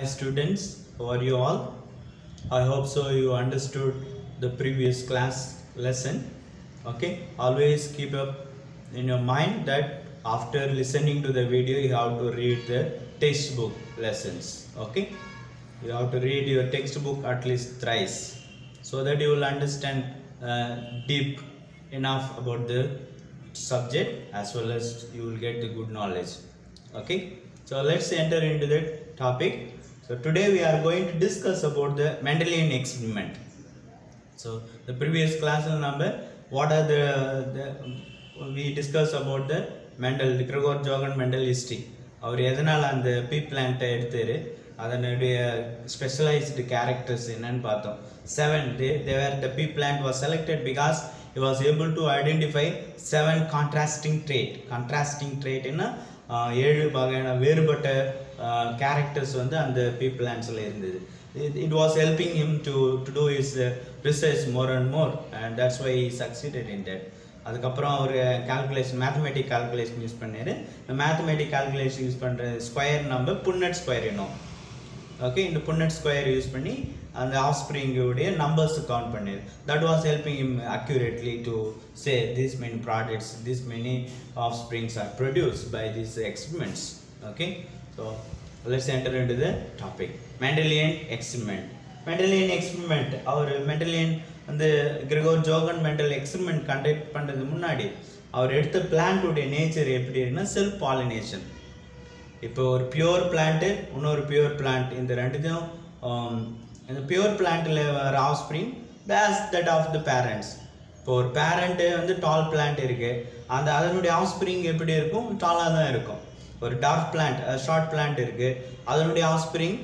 Hi students, how are you all? I hope so you understood the previous class lesson. Okay, always keep up in your mind that after listening to the video you have to read the textbook lessons. Okay, you have to read your textbook at least thrice so that you will understand deep enough about the subject as well as you will get the good knowledge. Okay, so let's enter into the topic. So today we are going to discuss about the Mendelian experiment. So the previous class number, what are we discussed about the Mendel, the Gregor Johann Mendel history. அவர் எதனால் அந்த பீ பிளான்ட்டை எடுத்தாரு, அதனுடைய specialised characters என்னன்னு பார்த்தோம். 7 they were the pea plant was selected because he was able to identify 7 contrasting trait என்ன 7 வகையான வேறுபட்ட கேரக்டர்ஸ் வந்து அந்த பீ பிளான்ட்ஸில் இருந்தது. It was helping him to do his research more and more, and that's why he succeeded in that. அதுக்கப்புறம் அவர் calculation mathematic calculation use பண்ணார். இந்த mathematic calculation use பண்ணுற ஸ்கொயர் நம்ம புன்னட் ஸ்கொயர் என்னும். ஓகே, இந்த புன்னட் ஸ்கொயர் யூஸ் பண்ணி அந்த ஆஃப்ஸ்ப்ரிங்குடைய நம்பர்ஸ் கவுண்ட் பண்ணார். That was helping him accurately to say this many products, this many offsprings are produced by these experiments. Okay, so let's enter into the topic. Mendelian experiment. Mendelian experiment அவர் Mendelian அந்த Gregor Johann Mendel experiment conduct பண்ணுறது முன்னாடி அவர் எடுத்த பிளான்ட்டுடைய nature எப்படி இருக்குன்னா self pollination. இப்போ ஒரு pure plant, இன்னொரு பியூர் பிளான்ட், இந்த ரெண்டுத்தையும் இந்த பியூர் பிளான்ட்டில் வர offspring bears that of the parents. இப்போ ஒரு பேரண்ட்டு வந்து டால் பிளான்ட் இருக்குது, அந்த அதனுடைய ஆஃப் ஸ்ப்ரிங் எப்படி இருக்கும், டாலாக தான் இருக்கும். ஒரு டார்க் பிளான்ட், ஷார்ட் பிளான்ட் இருக்குது, அதனுடைய ஆஃப் ஸ்ப்ரிங்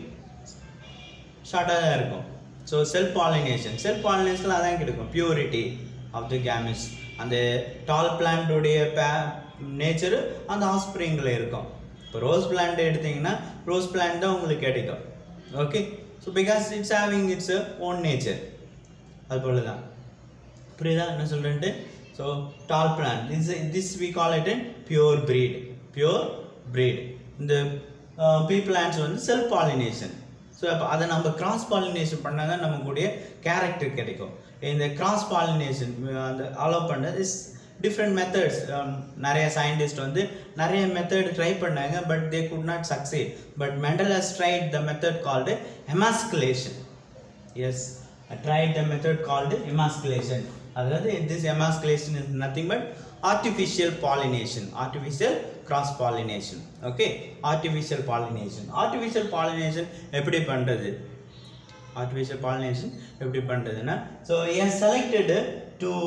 ஷார்ட்டாக தான் இருக்கும். ஸோ செல்ஃப் பாலினேஷன் அதான் கிடைக்கும், பியூரிட்டி ஆஃப் தி கேமெட்ஸ். அந்த டால் பிளான்ட்டுடைய நேச்சரு அந்த ஆஃப்ஸ்ப்ரிங்கில் இருக்கும். இப்போ ரோஸ் பிளான்ட் எடுத்திங்கன்னா ரோஸ் பிளான்ட் தான் உங்களுக்கு கிடைக்கும். Okay, so because it's having its own nature. அது போல தான், புரியுதா என்ன சொல்கிறேன்ட்டு? So tall plant this we call it and pure breed. இந்த பீ பிளான்ட்ஸ் வந்து செல்ஃப் பாலினேஷன். ஸோ அப்போ அதை நம்ம கிராஸ் பாலினேஷன் பண்ணால் தான் நமக்குடைய கேரக்டர் கிடைக்கும். இந்த கிராஸ் பாலினேஷன் அந்த அலோவ் பண்ண இஸ் டிஃப்ரெண்ட் மெத்தட்ஸ். நிறைய சயின்டிஸ்ட் வந்து நிறைய மெத்தட் ட்ரை பண்ணாங்க, but they could not succeed. But Mendel has tried the method called emasculation. Yes, tried the method called emasculation. அதாவது this emasculation is nothing but artificial cross pollination. Okay, artificial pollination எப்படி பண்றது? artificial pollination எப்படி பண்றதுன்னா, so he has selected two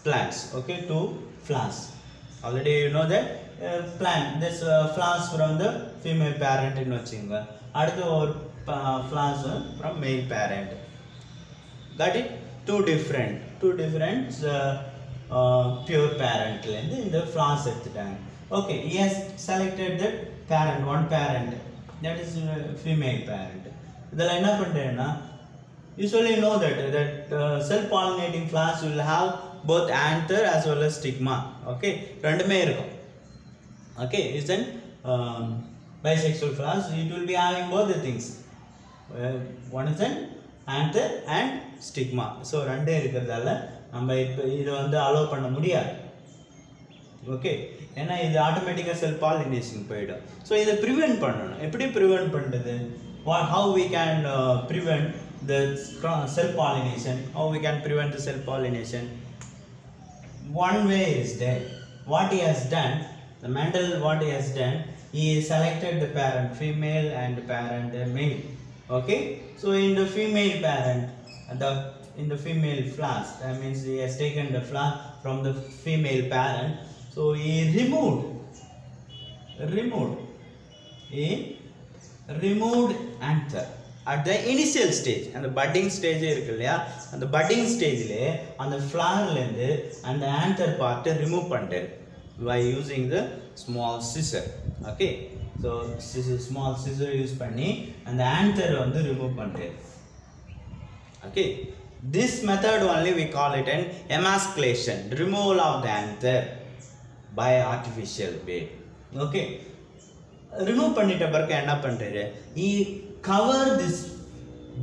plants. Okay, two flowers. Already you know that plant this flowers from the female parent ன்னு வச்சுங்க. அடுத்து ஒரு flowers from male parent. Got it? two different pure parent in the flowers எடுத்துட்டாங்க. Okay, he has selected that parent, one parent, that is female parent. இதெல்லாம் என்ன பண்றேன்னா, usually know that self pollinating flowers will have both anther as well as stigma. Okay, ரெண்டுமே இருக்கும். Okay, is then bisexual flowers, it will be having both the things. One is an anther and stigma. So ரெண்டே இருக்கிறதால நம்ம இப்போ இதை வந்து allow பண்ண முடியாது. ஓகே, ஏன்னா இது ஆட்டோமேட்டிக்காக செல்ஃப் பாலினேஷன் போயிடும். ஸோ இதை ப்ரிவென்ட் பண்ணணும். எப்படி ப்ரிவென்ட் பண்ணுறது? How we can prevent the self pollination? How we can prevent the self pollination? One way is there. What he has done, the Mendel what he has done, he selected the parent female and parent male. Okay, so in the female parent, in the female flowers, that means he has taken the flower from the female parent. So he removed anther at the initial stage. And the budding stage irukku illaya, and the budding stage le and the flower la irundhu and the anther part remove pannaru by using the small scissor. Okay, so small scissor use panni and the anther vandu remove pannaru. Okay, this method only we call it an emasculation, removal of the anther by artificial way. Okay, remove பண்ணிட்ட பிறகு என்ன பண்றாரு, he cover this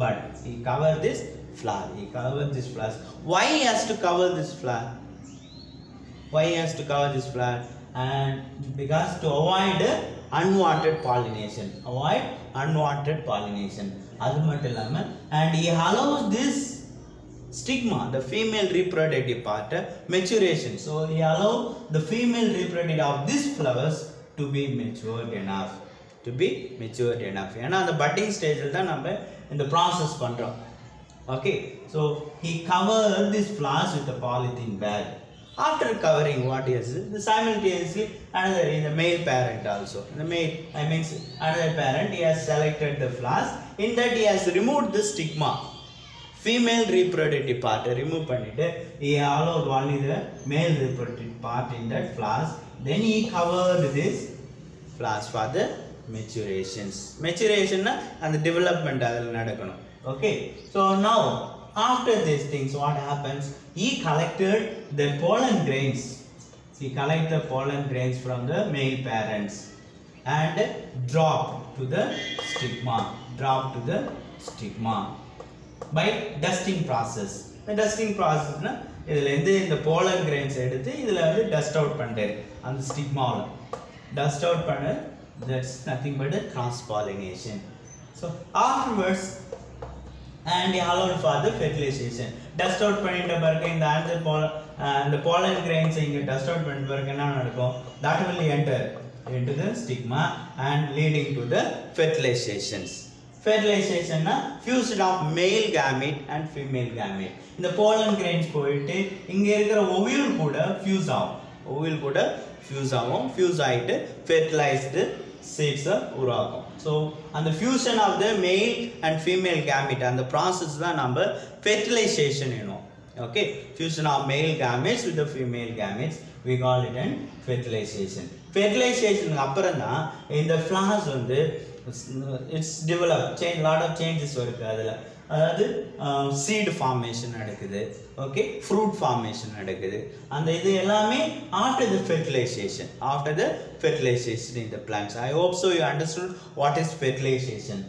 bud, he cover this flower, he cover this flower. Why he has to cover this flower? Why he has to cover this flower? And because to avoid unwanted pollination, avoid unwanted pollination. அது மட்டும் இல்லாம, and he allows this stigma, the female reproductive part, maturation. So he allow the female reproductive of these flowers to be matured enough, to be matured enough. ஏன்னா அந்த budding stage தான் நம்ம இந்த process பண்றோம். Okay, so he covered these flowers with a polythene bag. After covering, what is it? Simultaneously another in the male parent also. The male, I mean another parent, he has selected the flowers. In that he has removed the stigma, female reproductive part. Remove பண்ணிட்டு, he allowed only the male reproductive part in that flowers. Then he covered this flowers for the maturations. Maturation na and the development adala nadakkanum. Okay, so now after these things, what happens? He collected the pollen grains. He collected the pollen grains from the male parents and dropped to the stigma. Dropped to the stigma by dusting process. The dusting process na idhula இந்த pollen grains எடுத்து இதுல வந்து dust out பண்றாரு அந்த stigma-ல. Dust out பண்ண, that's nothing but a cross pollination. So afterwards, and he allowed for the fertilization. Dust out பண்ணிட்ட பிறகு இந்த pollen grains இங்க dust out பண்ணிட்ட பிறகு என்ன நடக்கும்? That will enter into the stigma and leading to the fertilizations. Fertilization na fusion of male gamete and female gamete. இந்த pollen grains போயிட்டு இங்க இருக்கிற ovule கூட fuse ஆகும். Ovule கூட fuse ஆகும். Fuse ஆயிட்டு fertilized seeds உருவாகும். So and the fusion of the male and female gamete and the process தான் நம்ம fertilization என்னும். Okay, fusion of male gametes with the female gametes, we call it an fertilization. Fertilization அப்புறம் தான் இந்த flowers வந்து it's developed, change, lot of changes வருது அதுல. அதாவது seed formation நடக்குது, okay, fruit formation நடக்குது. அந்த இது எல்லாமே after the fertilization, after the fertilization in the plants. I hope so you understood what is fertilization.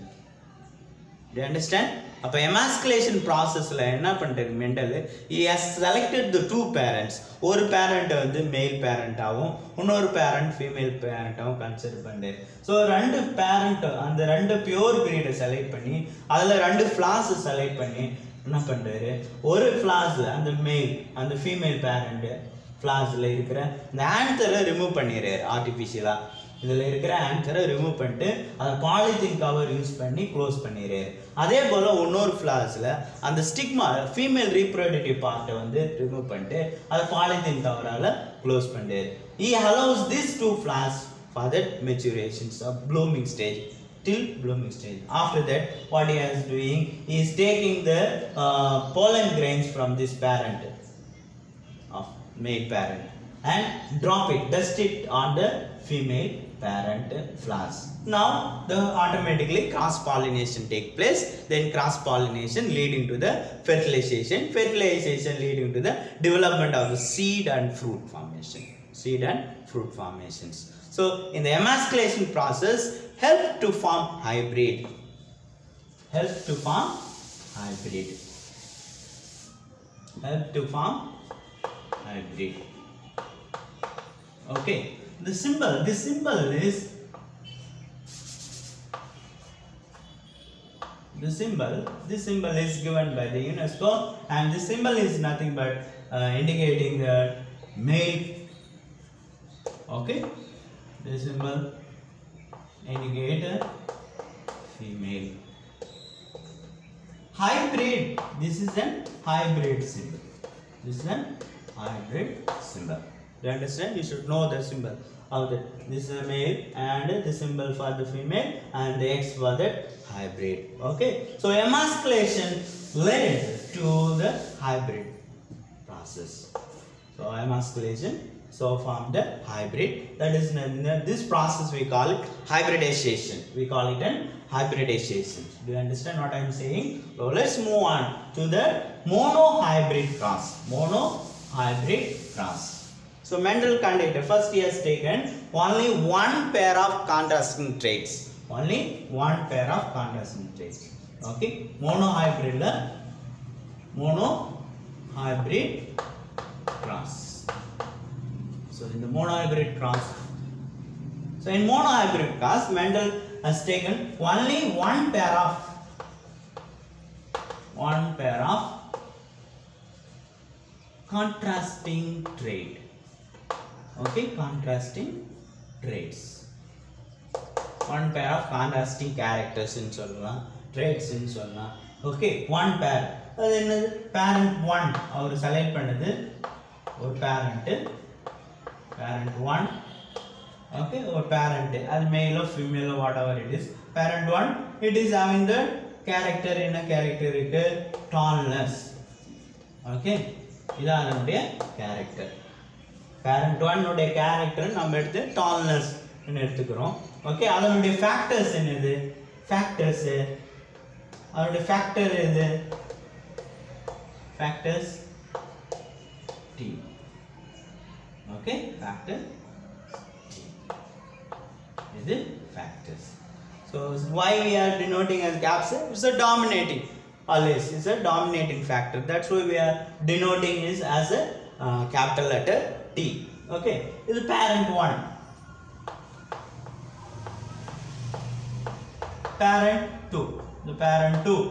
Do you understand? அப்ப emasculation processல என்ன பண்றாரு mental, he has selected the two parents. ஒரு parent வந்து male parent ஆவும், இன்னொரு parent female parent ஆவும் consider பண்றாரு. So ரெண்டு parent அந்த ரெண்டு pure breed செலக்ட் பண்ணி அதுல ரெண்டு flowers செலக்ட் பண்ணி என்ன பண்றாரு, ஒரு flowers அந்த male அந்த female parent flowersல இருக்கிற இந்த anther ரிமூவ் பண்ணிடுறாரு ஆர்டிஃபிஷியலா. இதில் இருக்கிற ஆங்கரை ரிமூவ் பண்ணிட்டு அதை பாலித்தீன் கவர் யூஸ் பண்ணி க்ளோஸ் பண்ணிடுறாரு. அதே போல் இன்னொரு ஃப்ளார்ஸில் அந்த ஸ்டிக்மா ஃபீமேல் ரீப்ரொடக்டிவ் பார்ட்டை வந்து ரிமூவ் பண்ணிட்டு அதை பாலித்தீன் கவரால் க்ளோஸ் பண்ணிடுறாரு. He allows these two flowers for that maturations of blooming stage till blooming stage. After that, what he is doing, he is taking the pollen grains from this parent of male parent and drop it, dust it on the female parent flowers. Now the automatically cross pollination take place, then cross pollination leading to the fertilization, fertilization leading to the development of the seed and fruit formation, seed and fruit formations. So in the emasculation process help to form hybrid, help to form hybrid, help to form hybrid. Okay, the symbol, this symbol is this symbol is given by the UNESCO, and this symbol is nothing but indicating the male. Okay, this symbol indicate female. Hybrid, this is an hybrid symbol, this is an hybrid symbol. You understand? You should know the symbol of that. This is a male and the symbol for the female and the X for the hybrid. Okay, so emasculation led to the hybrid process. So emasculation so formed the hybrid. That is this process we call it hybridization. We call it an hybridization. Do you understand what I am saying? So let's move on to the monohybrid cross. Monohybrid cross. So Mendel conducted, first he has taken only one pair of contrasting traits. Only one pair of contrasting traits. Okay, monohybrid la monohybrid cross. So in the monohybrid cross, so in monohybrid cross, Mendel has taken only one pair of contrasting trait. Okay, contrasting traits. One pair of contrasting characters in solla, traits in solla. Okay, one pair. அது என்னது parent 1 அவர் select பண்ணது ஒரு parent 1. Okay, or parent as male or female or whatever it is. Parent 1, it is having the character in a character tallness. Okay, இதான் அதனுடைய character. Parent 1 உடைய character நம்ம எடுத்து tallness ன்னு எடுத்துக்கிறோம். Okay, அதனுடைய factors என்னது? Factors அதனுடைய factor எது? Factors T. Okay, factor is the factors. So why we are denoting as gaps? It's a dominating. Always it's a dominating factor. That's why we are denoting is as a capital letter T. Okay, this is parent 1. Parent 2. The parent 2.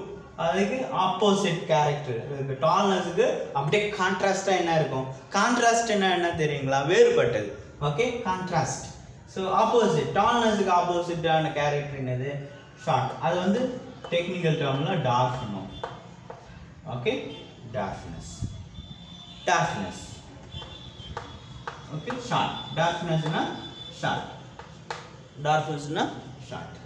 அதுக்கு opposite character இருக்கு. டால்னஸ்க்கு அப்படியே கான்ட்ராஸ்டா என்ன இருக்கும்? Contrast என்ன தெரியுங்களா? வேறுபட்டது. Okay, contrast. So opposite, டால்னஸ்க்கு ஆப்போசிட்டான கேரக்டர் என்னது? ஷார்ட். அது வந்து டெக்னிக்கல் டேர்ம்ல டார்க்னும். Okay, dwarfness. Okay, short. டார்க்னஸ்னா ஷார்ட். டார்க்னஸ்னா short.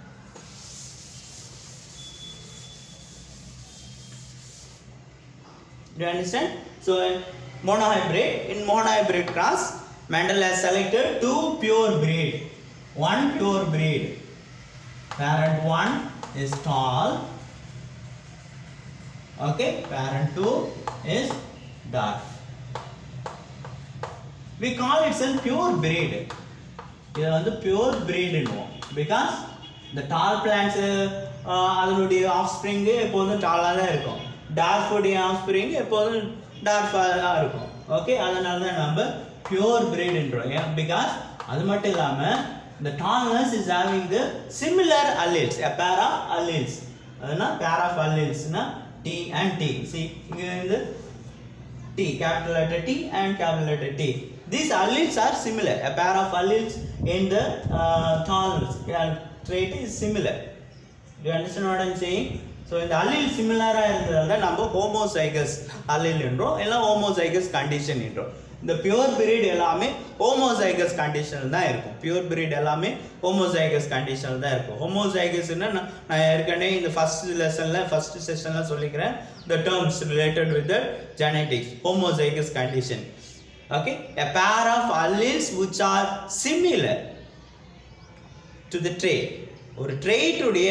Do you understand? So in monohybrid cross, Mendel has selected two pure breed. One pure breed. Parent 1 is tall. Okay, parent 2 is dark. We call it as pure breed. This is pure breed because the tall plants, அதனுடைய offspring எப்போதும் tall-ஆ தான் இருக்கும். Dark உடைய offspring எப்போதும் டார்க்காக இருக்கும். Okay, அதனால தான் நம்ம பியூர் பிரீட்ன்றோம். பிகாஸ் அது மட்டும் இல்லாமல் இந்த tallness is having the similar alleles, a pair of alleles. அதனால் pair of allelesனா T and T. See, இங்கே வந்து T, capital letter T and capital letter T. These alleles are similar. A pair of alleles in the tallness trait is similar. Do you understand what I am saying? So இந்த allele சிமிலரா இருந்ததால நம்ம homozygous allele என்றோம், இல்ல homozygous condition என்றோம். இந்த pure breed எல்லாமே homozygous கண்டிஷன்ல தான் இருக்கும். Pure breed எல்லாமே ஹோமோசைகஸ் கண்டிஷன்ல தான் இருக்கும். ஹோமோசைகஸ்னா நான் ஏற்கனவே இந்த ஃபர்ஸ்ட் செஷன்ல சொல்லிக்கிறேன். The terms related with the genetics, homozygous condition. Okay, a pair of alleles which are similar to the trait. ஒரு trait உடைய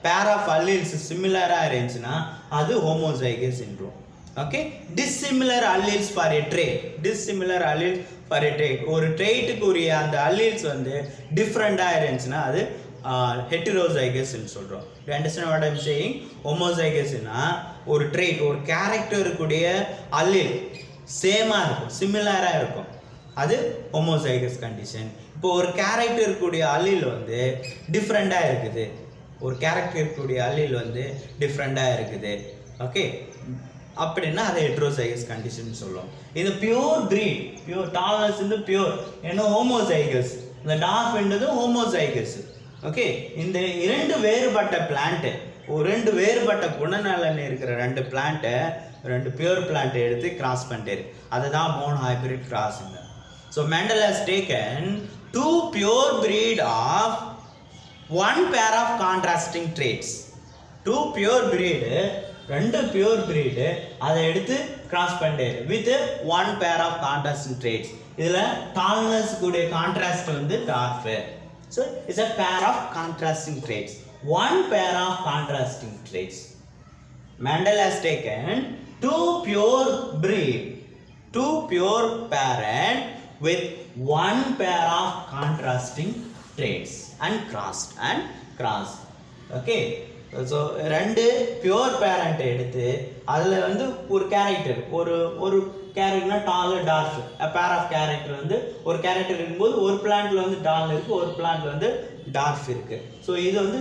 pair of alleles similar-ஆ இருந்துச்சுன்னா அது homozygous syndrome. Okay, dissimilar alleles for a trait. Dissimilar alleles for a trait. ஒரு trait-க்கு உரிய அந்த alleles வந்து different-ஆ இருந்துச்சுன்னா அது heterozygous ன்னு சொல்றோம். You understand what I am saying? Homozygous-னா ஒரு trait, ஒரு character-க்கு உடைய allele சேமா இருக்கும், சிமிலரா இருக்கும், அது ஹோமோசைகஸ் கண்டிஷன். இப்போ ஒரு கேரக்டர் கூடிய அல்லீல் வந்து டிஃப்ரெண்டா இருக்குது, ஒரு கேரக்டர் கூடிய அல்லீல் வந்து டிஃப்ரெண்டா இருக்குது. ஓகே, அப்படின்னா அதை ஹெட்ரோசைகஸ் கண்டிஷன் சொல்லுவோம். இது பியூர் பிரீட், பியூர் டால்னஸ் வந்து பியூர், ஏன்னா ஹோமோசைகஸ், இந்த டார்க் என்றது ஹோமோசைகஸ். ஓகே, இந்த இரண்டு வேறுபட்ட பிளான்ட், ஒரு ரெண்டு வேறுபட்ட குணநலன் இருக்கிற ரெண்டு பிளான்ட்டை, ரெண்டு பியூர் பிளான்ட் எடுத்து கிராஸ் பண்ணிட்டாரு. அதுதான் monohybrid crossing. So Mendel has taken two pure breed of one pair of contrasting traits. Two pure breed, ரெண்டு pure breed அதை எடுத்து கிராஸ் பண்ணிட்டாரு with one pair of contrasting traits. இதுல tallness கூடிய contrast வந்து dark. So it's a pair of contrasting traits. One pair of contrasting traits. Mendel has taken two pure breed, two pure parent, with one pair of contrasting traits and crossed and crossed. Okay, so ரெண்டு pure parent எடுத்து அதுல வந்து ஒரு character ஒரு character tall dwarf, a pair of character வந்து ஒரு character இருக்கும்போது ஒரு plantல வந்து tall இருக்கு, ஒரு plantல வந்து dwarf இருக்கு. So இது வந்து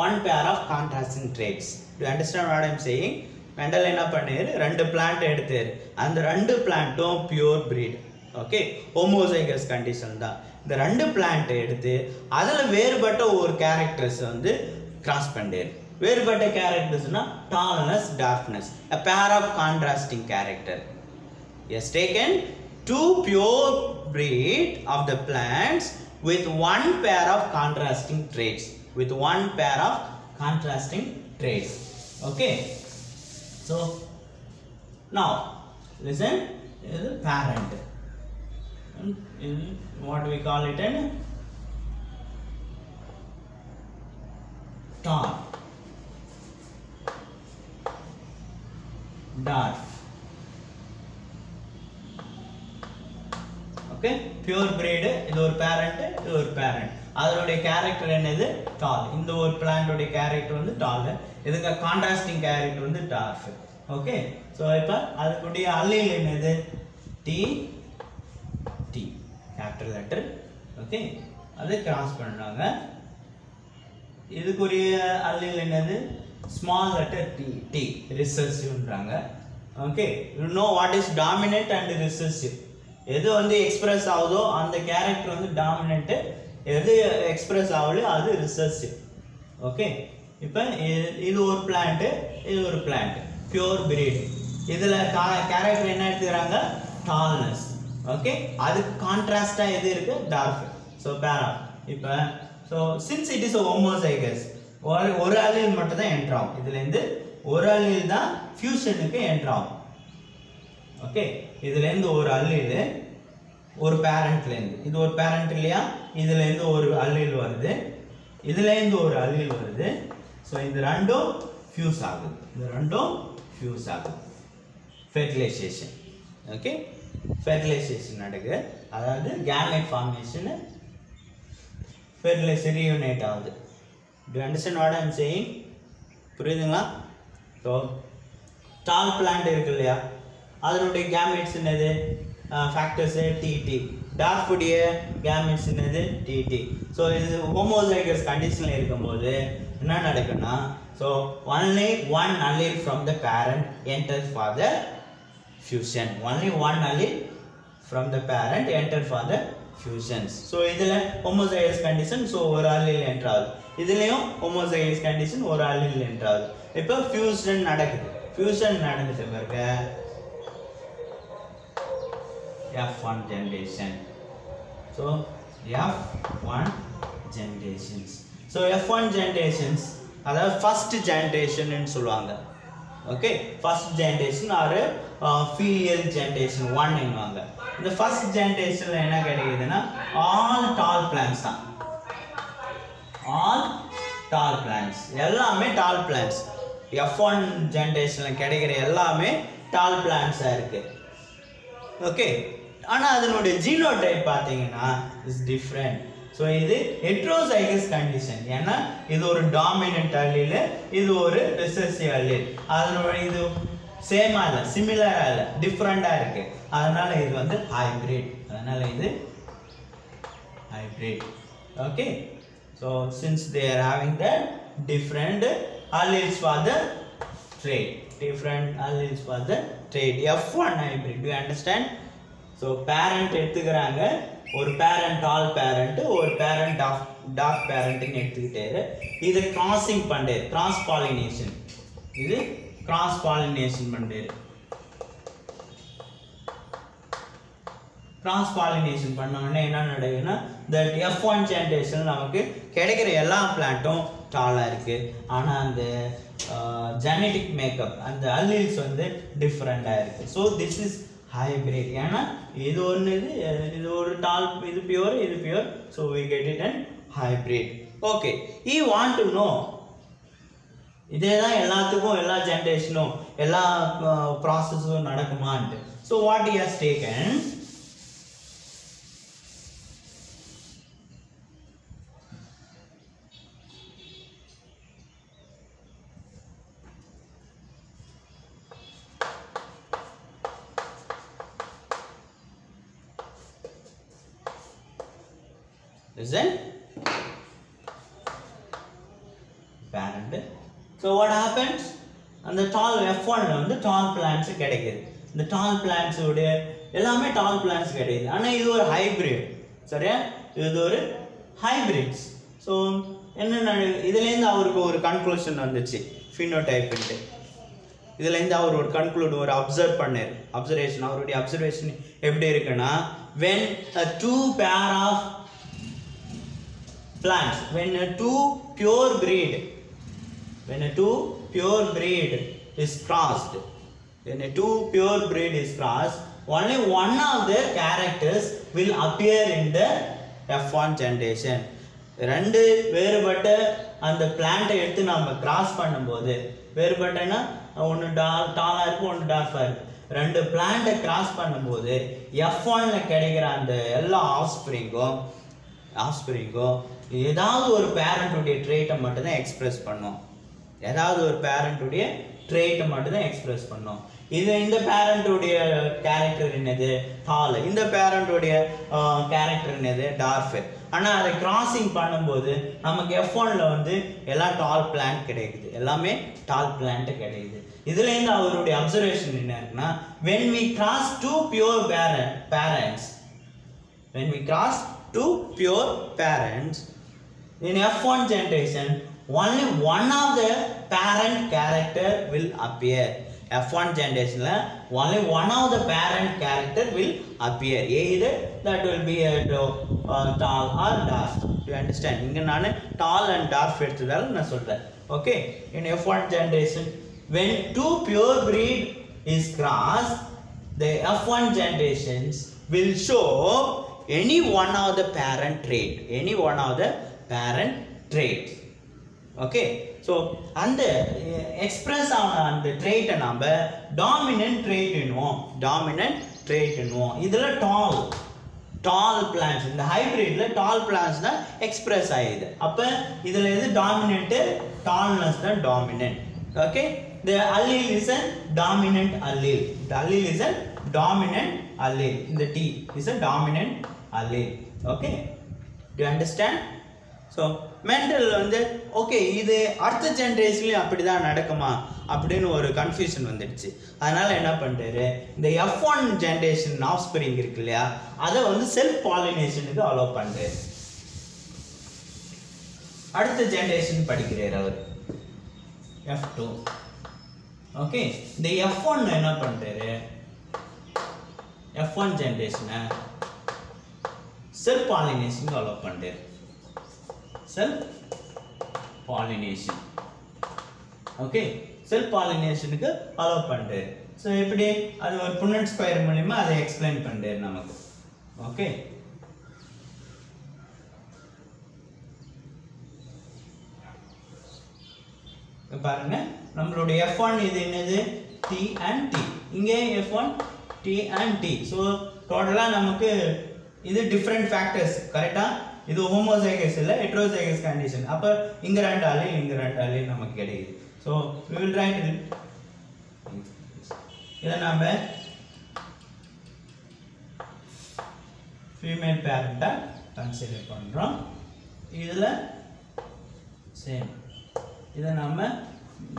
one pair of contrasting traits. Do you understand what I am saying? மெண்டல் என்ன பண்ணாரு, ரெண்டு பிளான்ட் எடுத்தாரு, அந்த ரெண்டு பிளான்ட்டும் pure breed. Okay, homozygous condition தான். இந்த ரெண்டு பிளான்ட் எடுத்து அதில் வேறுபட்ட ஒரு கேரக்டர்ஸ் வந்து கிராஸ் பண்ணாரு. வேறுபட்ட கேரக்டர்ஸ்னா டால்னஸ், darkness, a pair of contrasting character. Yes, taken two pure breed of the plants with one pair of contrasting traits. With one pair of contrasting traits. Okay. So now listen, this is parent. What we call it an tall, dwarf. Okay, pure breed. இது ஒரு parent, இது ஒரு parent. அதனுடைய character என்னது, டால். இந்த ஒரு பிளான்டோட character வந்து tall, இதுக்கு கான்ட்ராஸ்டிங் கேரக்டர் வந்து டார்ஃப். ஓகே, ஸோ இப்போ அதுக்குடைய அல்லீல் என்னது, T T capital letter. Okay, அது கிராஸ் பண்ணாங்க. இதுக்குரிய அல்லீல் என்னது, ஸ்மால் லெட்டர் டி, டி ரிசர்சிவ்ன்றாங்க. Okay, you know what is dominant and recessive. எது வந்து எக்ஸ்பிரஸ் ஆகுதோ அந்த கேரக்டர் வந்து டாமினன்ட்டு, எது எக்ஸ்பிரஸ் ஆகலையோ அது ரிசர்சிவ். ஓகே, இப்போ இது ஒரு பிளான்ட்டு, இது ஒரு பிளான்ட் பியூர் பிரீட். இதில் கேரக்டர் என்ன எடுத்துக்கிறாங்க, டால்னஸ். ஓகே, அதுக்கு கான்ட்ராஸ்டாக எது இருக்கு, டார்க். ஸோ பேரா இப்போ so since it is homozygous, ஒரு அல்லீல் மட்டும் தான் என்ட்ரு ஆகும். இதுலேருந்து ஒரு அல்லீல் தான் ஃபியூஷனுக்கு என்ட்ரு ஆகும். ஓகே, இதுலேருந்து ஒரு அல்லீல் ஒரு பேரண்ட்லேருந்து, இது ஒரு பேரண்ட் இல்லையா, இதுலேருந்து ஒரு அல்லீல் வருது, இதுலேருந்து ஒரு அல்லீல் வருது. ஸோ இது ரெண்டும் ஃபியூஸ் ஆகுது, இது ரெண்டும் ஃபியூஸ் ஆகுது. ஃபெர்டிலைசேஷன். ஓகே, ஃபெர்டிலைசேஷன் நடக்குது, அதாவது கேமெட் ஃபார்மேஷன், ஃபெர்டிலைசர் ரீயூனைட் ஆகுது. Do you understand what I am saying? புரியுதுங்களா? ஸோ டால் பிளான்ட் இருக்கு இல்லையா, அதனுடைய கேமெட்ஸ் என்னது, ஃபேக்டர்ஸ் டிடி. டார்ஃபுடைய கேமெட்ஸ் என்னது, டிடி. ஸோ இது ஹோமோசைகஸ் கண்டிஷனில் இருக்கும்போது என்ன நடக்குன்னா, so only one allele from the parent enters for the fusion. Only one allele from the parent enters for the fusions. So இதில் ஹோமோசைகஸ் கண்டிஷன், ஸோ ஒரு allele enter ஆகுது. இதுலேயும் ஹோமோசைகஸ் கண்டிஷன், ஒரு allele enter ஆகுது. இப்போ fusion நடக்குது. Fusion நடந்துட்டு பிறகு F1 generation. So F1 generations. So F1 generations, அதாவது ஃபர்ஸ்ட் ஜென்ரேஷன் சொல்லுவாங்க. Okay, first generation R ஃபீலியல் generation 1 என்னவாங்க. இந்த ஃபர்ஸ்ட் ஜென்ரேஷன்ல என்ன கிடைக்குதுன்னா ஆல் டால் பிளான்ஸ் தான். ஆல் டால் பிளான்ஸ், எல்லாமே டால் பிளான்ஸ். F1 ஜென்ரேஷன்ல கிடைக்கிற எல்லாமே டால் பிளான்ஸாக இருக்கு. ஓகே, ஆனால் அதனுடைய ஜீனோடைப் பார்த்தீங்கன்னா இஸ் டிஃப்ரெண்ட். ஸோ இது ஹெட்ரோசைகஸ் கண்டிஷன், ஏன்னா இது ஒரு டாமினன்ட் அல்லீல், இது ஒரு ரிசெசிவ் அல்லீல். அதனுடைய இது சேமாக இல்லை, சிமிலராக இல்லை, டிஃப்ரெண்டாக இருக்குது. அதனால் இது வந்து ஹைப்ரிட். அதனால் இது hybrid. Okay, so since they are having the different alleles for the trait, different alleles for the trait. F1 hybrid, do you understand? So parent எடுத்துக்கிறாங்க, ஒரு parent all parent, ஒரு parent dark parent ன்னு எடுத்துக்கிட்டாரு. இது crossing பண்ணாரு, cross pollination. இது cross pollination பண்ணாரு. Cross pollination பண்ணோம்னா என்ன நடக்குதுன்னா, இந்த F1 ஜென்ரேஷன் நமக்கு கிடைக்கிற எல்லா பிளான்ட்டும் டாலாக இருக்குது. ஆனால் அந்த ஜெனட்டிக் மேக்கப், அந்த அல்லீல்ஸ் வந்து டிஃப்ரெண்டாக இருக்குது. So this is hybrid. ஏன்னா இது ஒன்று, இது ஒரு டால், இது பியூர், இது pure. So we get it and hybrid. Okay, you want to know இதே தான் எல்லாத்துக்கும், எல்லா ஜென்ரேஷனும், எல்லா ப்ராசஸும் நடக்குமான்ட்டு. So what he has taken, Isn't parent. So what happens? And the tall F1 வந்து tall plants கிடைக்குது. இந்த tall plants உடைய எல்லாமே tall plants கிடைக்குது. ஆனா இது ஒரு ஹைபிரிட். சரியா? இது ஒரு ஹைபிரிட்ஸ். ஸோ என்ன இதுலேருந்து அவருக்கு ஒரு கன்க்ளூஷன் வந்துச்சு ஃபினோடைப். இதுலேருந்து அவர் ஒரு கன்க்ளூட் ஒரு அப்சர்வேஷன் அவருடைய அப்சர்வேஷன் எப்படி இருக்குன்னா, when a two pair of plants, when a two pure breed is crossed, only one of the characters will appear in the F1 generation. ரெண்டு வேறுபட்ட அந்த பிளான்ட்டை எடுத்து நம்ம கிராஸ் பண்ணும்போது, வேறுபட்டனா ஒன்று டாலாக இருக்கும் ஒன்று டார்ஃபாக இருக்கும், ரெண்டு பிளான்ட்டை கிராஸ் பண்ணும்போது F1ல கிடைக்கிற அந்த எல்லா ஆஃப்ஸ்பிரிங்கும் ஏதாவது ஒரு பேரண்ட்டுடைய ட்ரேட்டை மட்டும்தான் எக்ஸ்பிரஸ் பண்ணும். இந்த பேரண்ட்டுடைய கேரக்டர் என்னது? டால். இந்த பேரண்ட்டுடைய கேரக்டர் என்னது? டார்ஃப். ஆனால் அதை கிராசிங் பண்ணும்போது நமக்கு F1ல வந்து எல்லாம் டால் பிளான்ட் கிடைக்குது, எல்லாமே டால் பிளான்ட் கிடைக்குது. இதுலேருந்து அவருடைய அப்சர்வேஷன் என்ன இருக்குன்னா, when we cross two pure parents in F1 generation, only one of the parent character will appear. F1 generation only one of the parent character will appear. Either that will be a tall or dwarf. You understand? Inga naan tall and dwarf edutadal na solren. Okay, in F1 generation when two pure breed is crossed, the F1 generations will show any one of the parent trait. Okay, so and express அந்த trait நம்ம dominant trait என்னுவோம். இதுல tall plants, இந்த ஹைபிரிட்ல tall plants தான் express ஆயிடுது. அப்ப இதுல எது dominant? tallness தான் dominant. Okay, the allele is a dominant allele. The allele is a dominant allele. The T is a dominant allele. Okay, do you understand? So Mendel வந்து okay இது அடுத்த ஜென்ரேஷன்லேயும் அப்படி தான் நடக்குமா அப்படின்னு ஒரு கன்ஃபியூஷன் வந்துடுச்சு. அதனால் என்ன பண்ணுறாரு, இந்த F1 ஜென்ரேஷன் ஆஃப்ஸ்பிரிங் இருக்கு இல்லையா, அதை வந்து செல்ஃப் பாலினேஷனுக்கு அலோவ் பண்ணுறாரு. அடுத்த ஜென்ரேஷன் படிக்கிறார் அவர் F2. ஓகே, இந்த F1 என்ன பண்ணுறாரு, F1 ஜென்ரேஷனை செல்ஃப் பாலினேஷனுக்கு அலோவ் பண்ணுறாரு. Self pollination. Okay, self pollination-க்கு allow பண்றாரு. So எப்படி அது ஒரு புன்னட் ஸ்கொயர் மூலமா அதை எக்ஸ்பிளைன் பண்றாரு நமக்கு. Okay, பாருங்க நம்மளுடைய F1 இது என்னது? T and T. இங்கே F1 T and T. So டோட்டலா நமக்கு இது டிஃபரண்ட் ஃபேக்டர்ஸ். கரெக்ட்டா? இது ஹோமோசைகஸ் இல்ல ஹெட்ரோசைகஸ் கண்டிஷன். அப்ப இங்க ரெண்டு allele இங்க ரெண்டு allele நமக்கு கிடைக்குது. So we will write இத நாம ஃபீமேல் பேரண்ட்டா கன்சிடர் பண்றோம். இதுல சேம் இத நாம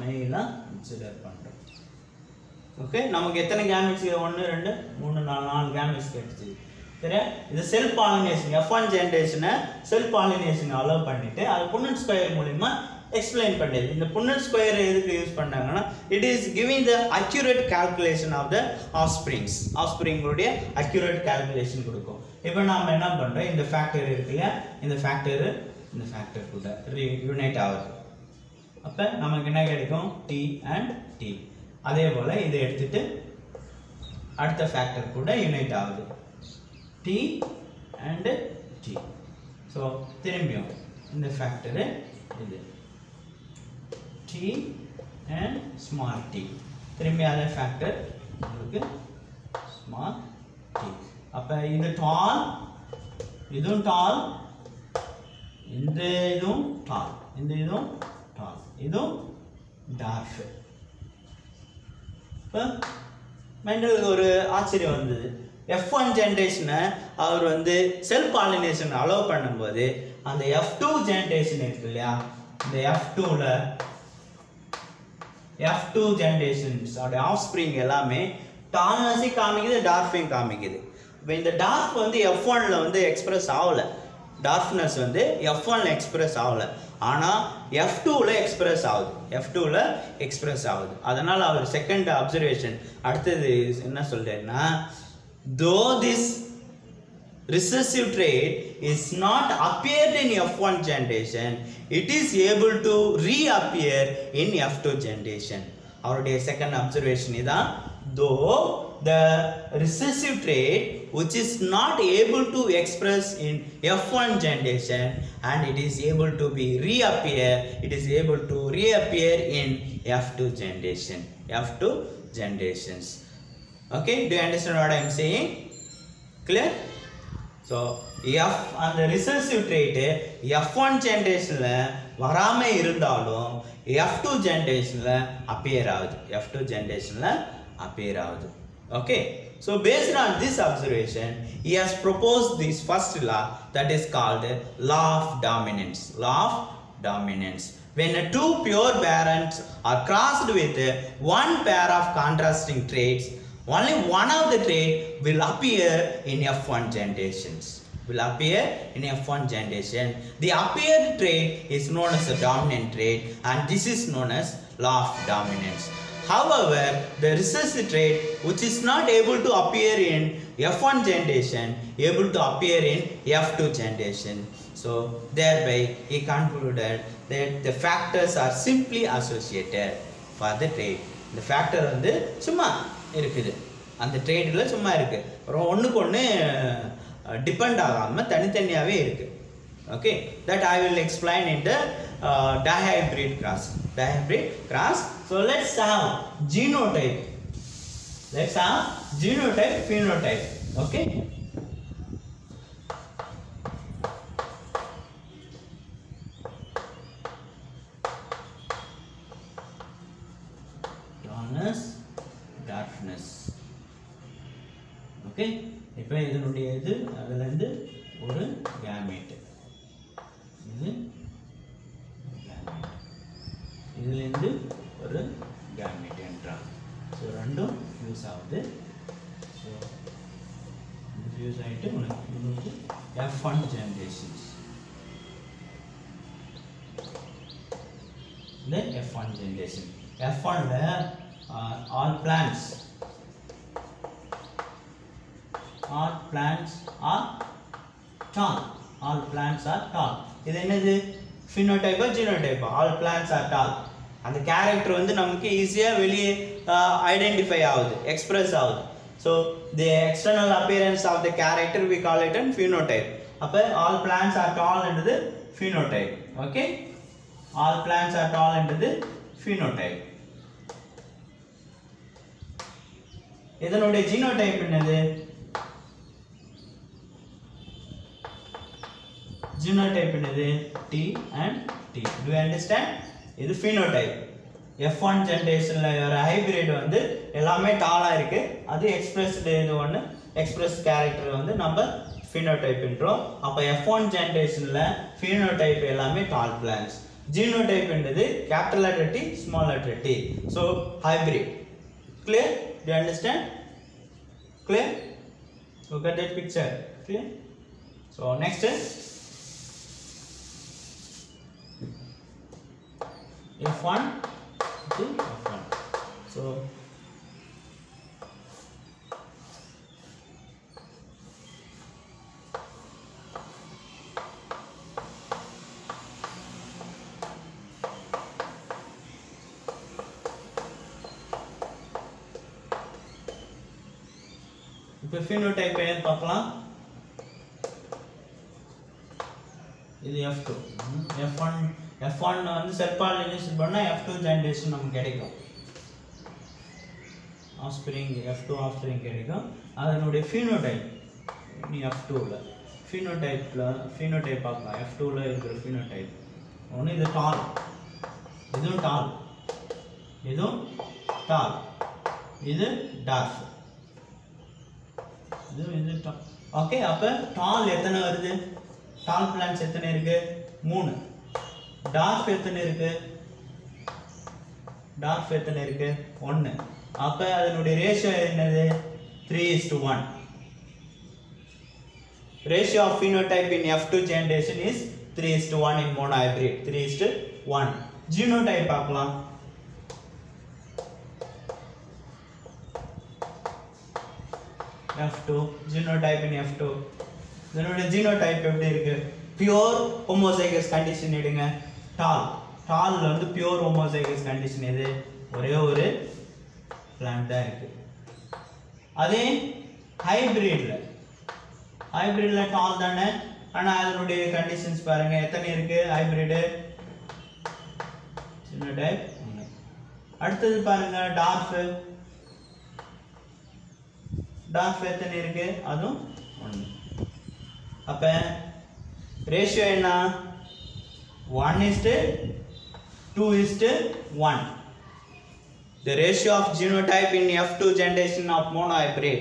மேலா கன்சிடர் பண்றோம். ஓகே, நமக்கு எத்தனை கேமெட்ஸ்? 1 2 3 4 கேமெட்ஸ் கிடைச்சு. சரியா? இது செல்ஃப் பாலினேஷன் F1 ஜெனரேஷனை செல்ஃப் பாலினேஷன் அலோவ் பண்ணிட்டு அது புன்னட் ஸ்கொயர் மூலமா எக்ஸ்பிளைன் பண்ணுது. இந்த புன்னட் ஸ்கொயர் எதுக்கு யூஸ் பண்ணாங்கன்னா, it is giving the accurate calculation of the offsprings. ஆஃப்ஸ்பிரிங்களுடைய அக்யூரேட் கால்குலேஷன் கொடுக்கும். இப்போ நாம என்ன பண்றோம், இந்த ஃபேக்டர் இருக்கு இல்லையா, இந்த ஃபேக்டர் கூட யூனைட் ஆகுது. அப்ப நமக்கு என்ன கிடைக்கும்? T and T. அதே போல இதை எடுத்துட்டு அடுத்த ஃபேக்டர் கூட யூனைட் ஆகுது. T and T. So திரும்பியும் இந்த ஃபேக்டர் இது T and small t. திரும்பி அதே ஃபேக்டர் உங்களுக்கு small t. அப்ப இது tall, இதுவும் tall, இந்த இதுவும் tall, இந்த இதுவும் tall, இதுவும் dwarf. இப்ப மெண்டலுக்கு ஒரு ஆச்சரியம் வந்தது. F1 ஜென்ரேஷனை அவர் வந்து செல் பாலினேஷன் அலோவ் பண்ணும்போது அந்த F2 ஜென்ரேஷன் இருக்கு இல்லையா, இந்த F2 ஜென்ரேஷன்ஸ் அதோட ஆஃப்ஸ்பிரிங் எல்லாமே டால்னஸை காமிக்குது, டார்ஃபையும் காமிக்குது. இப்போ இந்த டார்ஃப் வந்து F1ல வந்து எக்ஸ்பிரஸ் ஆகலை, டார்ஃப்னஸ் வந்து F1ல எக்ஸ்பிரஸ் ஆகலை, ஆனால் F2ல எக்ஸ்பிரஸ் ஆகுது. அதனால் அவர் செகண்ட் அப்சர்வேஷன் அடுத்தது என்ன சொல்கிறேன்னா, though this recessive trait is not appeared in F1 generation, it is able to reappear in F2 generation. அவருடைய செகண்ட் அப்சர்வேஷன் இதான், though the recessive trait which is not able to express in F1 generation and it is able to reappear in F2 generations. Okay, do you understand what I am saying? Clear? So F and the recessive trait F1 generationல வராம இருந்தாலும் F2 generationல appear ஆகுது. Okay, so based on this observation he has proposed this first law that is called law of dominance. When two pure parents are crossed with one pair of contrasting traits, only one of the trait will appear in F1 generation. The appeared trait is known as a dominant trait and this is known as law of dominance. However, the recessive trait which is not able to appear in F1 generation able to appear in F2 generation. So thereby he concluded that the factors are simply associated for the trait. The factor வந்து சும்மா இருக்குது, அந்த ட்ரேட்ல சும்மா இருக்கு, ஒண்ணுக்கு ஒன்று depend ஆகாம தனித்தனியாவே இருக்கு. Okay, that I will explain in the dihybrid cross. So let's have genotype, phenotype. Okay, darkness. Okay, இப்போ இதனுடைய இது அதிலிருந்து ஒரு கேமெட், இதிலிருந்து ஒரு கேமெட் என்றால் ஸோ ரெண்டும் ஃபியூஸ் ஆகுது. ஸோ ஃபியூஸ் ஆகிட்டு உங்களுக்கு F1 ஜென்ரேஷன்ஸ், இந்த F1 ஜென்ரேஷன். F1ல all plants are tall. இது என்னது, phenotype genotype? all plants are tall. அந்த கேரக்டர் வந்து நமக்கு ஈஸியா வெளியே ஐடென்டிஃபை ஆகுது, எக்ஸ்பிரஸ் ஆகுது. So the external appearance of the character we call it an phenotype. அப்போ all plants are tall என்றது phenotype. Okay, all plants are tall என்றது phenotype. இதனுடைய ஜீனோடைப் என்னது, T and T. Do you understand? இது phenotype. F1 ஜெனரேஷன்ல ஒரு hybrid வந்து எல்லாமே டாலா இருக்கு, அது எக்ஸ்பிரஸ்ட் இது ஒன்று எக்ஸ்பிரஸ் கேரக்டர் வந்து நம்ம phenotype என்றோம். அப்போ F1 ஜெனரேஷன்ல phenotype எல்லாமே டால் பிளான்ஸ். ஜீனோடைப் என்றது capital letter T, small letter T. So hybrid. Clear? Do you understand? Clear? Look at that picture. Clear? So next is F1 to F1. So இப்போ phenotype என்ன பார்க்கலாம், இது F2. F1 வந்து செல் pollination பண்ணா F2 generation நமக்கு கிடைக்கும், offspring F2 offspring கிடைக்கும். அதனுடைய phenotype நீ F2ல phenotype பார்க்கலாம். F2ல இருக்கிற phenotype ஒன்று இது டால், இதுவும் டால், இது டார்க். இது ஓகே. அப்போ டால் எத்தனை வருது? டால் பிளான்ஸ் எத்தனை இருக்கு? 3. டார்ஃப் எத்தனை இருக்கு? டார்ஃப் எத்தனை இருக்கு? 1. அப்போ அதனுடைய ரேஷியோ என்னது? 3:1. Ratio of phenotype in F2 generation is 3:1 in monohybrid. 3:1. Genotype பார்க்கலாம். F2 genotype in F2. இதனுடைய genotype எப்படி இருக்கு? Pure homozygous condition எடுங்க. டால் வந்து pure homozygous condition எது? ஒரே ஒரு plant தான் இருக்கு. அதே ஹைபிரிட்ல டால் தானே, ஆனா அதனுடைய கண்டிஷன்ஸ் பாருங்க எத்தனை இருக்கு? Hybrid genotype 1. அடுத்தது பாருங்க டார்ஃப் எத்தனை இருக்கு? அதுவும் 1. அப்ப ரேஷியோ என்ன? 1:2:1. The ratio of genotype in F2 generation of monohybrid.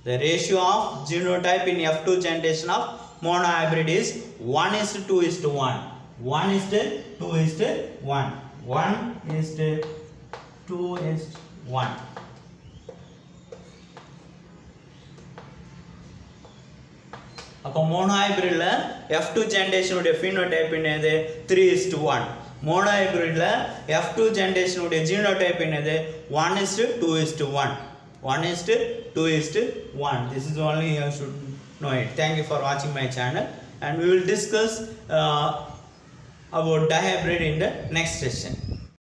The ratio of genotype in F2 generation of monohybrid is 1:2:1. 1:2:1. 1:2:1. அப்போ மோனோஹைபிரிட்ல F2 generation உடைய phenotype என்னது? 3:1. மோனோஹைபிரிட்ல F2 generation உடைய genotype என்னது? 1:2:1. 1:2:1. This is only you should know it. Thank you for watching my channel, and we will discuss about dihybrid in the next session.